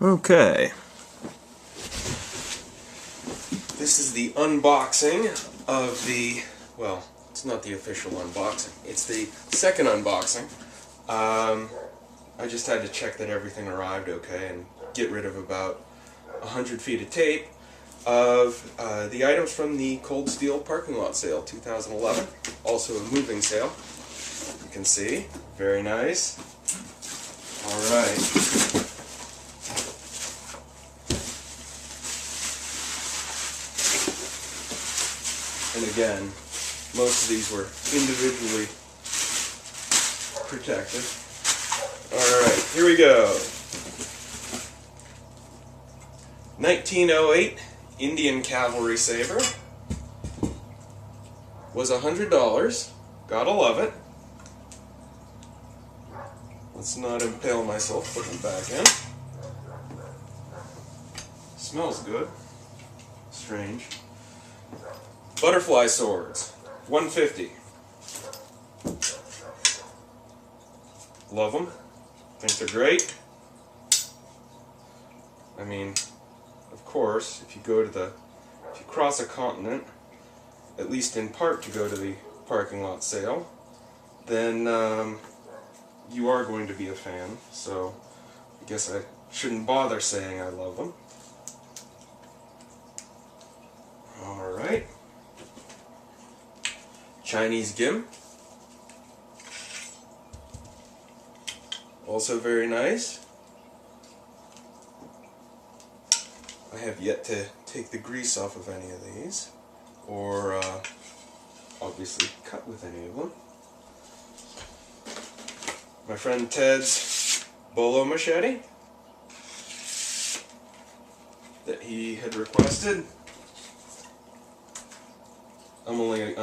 Okay. This is the unboxing of the, well, it's not the official unboxing. It's the second unboxing. I just had to check that everything arrived okay and get rid of about 100 feet of tape of the items from the Cold Steel parking lot sale 2011. Also a moving sale. You can see. Very nice. Alright. And again, most of these were individually protected. Alright, here we go. 1908 Indian Cavalry Saber. Was $100. Gotta love it. Let's not impale myself, put them back in. Smells good. Strange. Butterfly swords, $150. Love them. Think they're great. I mean, of course, if you cross a continent, at least in part to go to the parking lot sale, then you are going to be a fan. So I guess I shouldn't bother saying I love them. All right. Chinese Gim. Also very nice. I have yet to take the grease off of any of these, or obviously cut with any of them. My friend Ted's bolo machete that he had requested. I'm only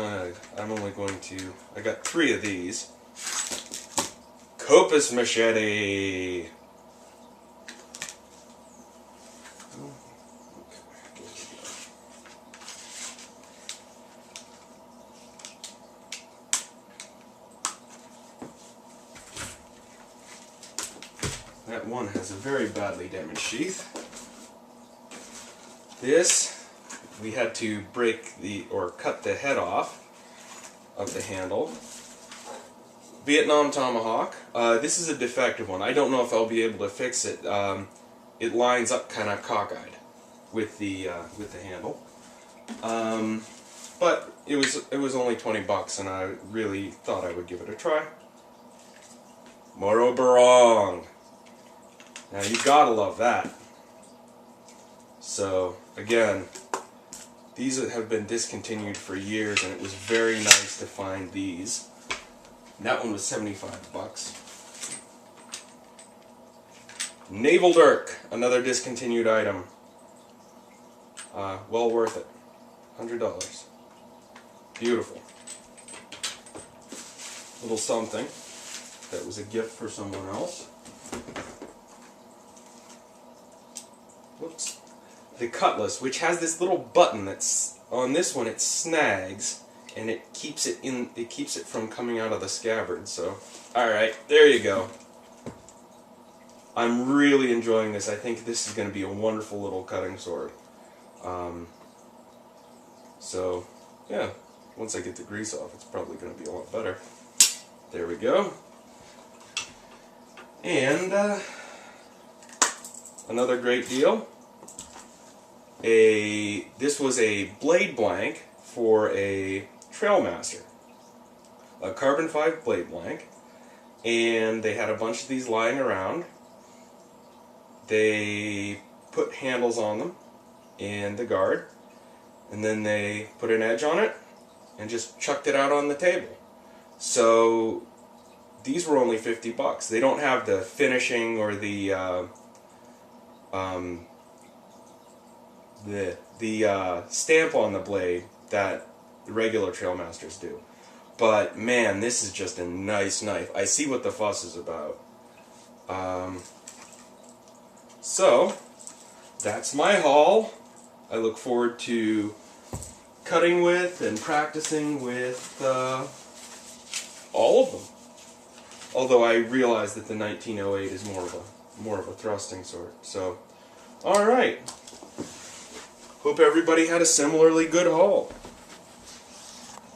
going to, I got 3 of these. Copus machete. That one has a very badly damaged sheath. This, we had to break or cut the head off of the handle. Vietnam Tomahawk. This is a defective one. I don't know if I'll be able to fix it. It lines up kind of cockeyed with the handle. But it was only $20, and I really thought I would give it a try. Moro Barong. Now you gotta love that. So again, these have been discontinued for years, and it was very nice to find these. That one was $75. Naval Dirk, another discontinued item. Well worth it. $100. Beautiful. Little something that was a gift for someone else. Whoops. The Cutlass, which has this little button that's on this one. It snags, and it keeps it from coming out of the scabbard. So, all right, there you go. I'm really enjoying this. I think this is going to be a wonderful little cutting sword. So, yeah, once I get the grease off, it's probably going to be a lot better. There we go. And another great deal. This was a blade blank for a Trailmaster, a carbon 5 blade blank, and they had a bunch of these lying around. They put handles on them and the guard, and then they put an edge on it and just chucked it out on the table. So these were only $50. They don't have the finishing or the stamp on the blade that the regular Trailmasters do. But man, this is just a nice knife. I see what the fuss is about. So that's my haul. I look forward to cutting with and practicing with all of them. Although I realize that the 1908 is more of more of a thrusting sort. So, alright. Hope everybody had a similarly good haul.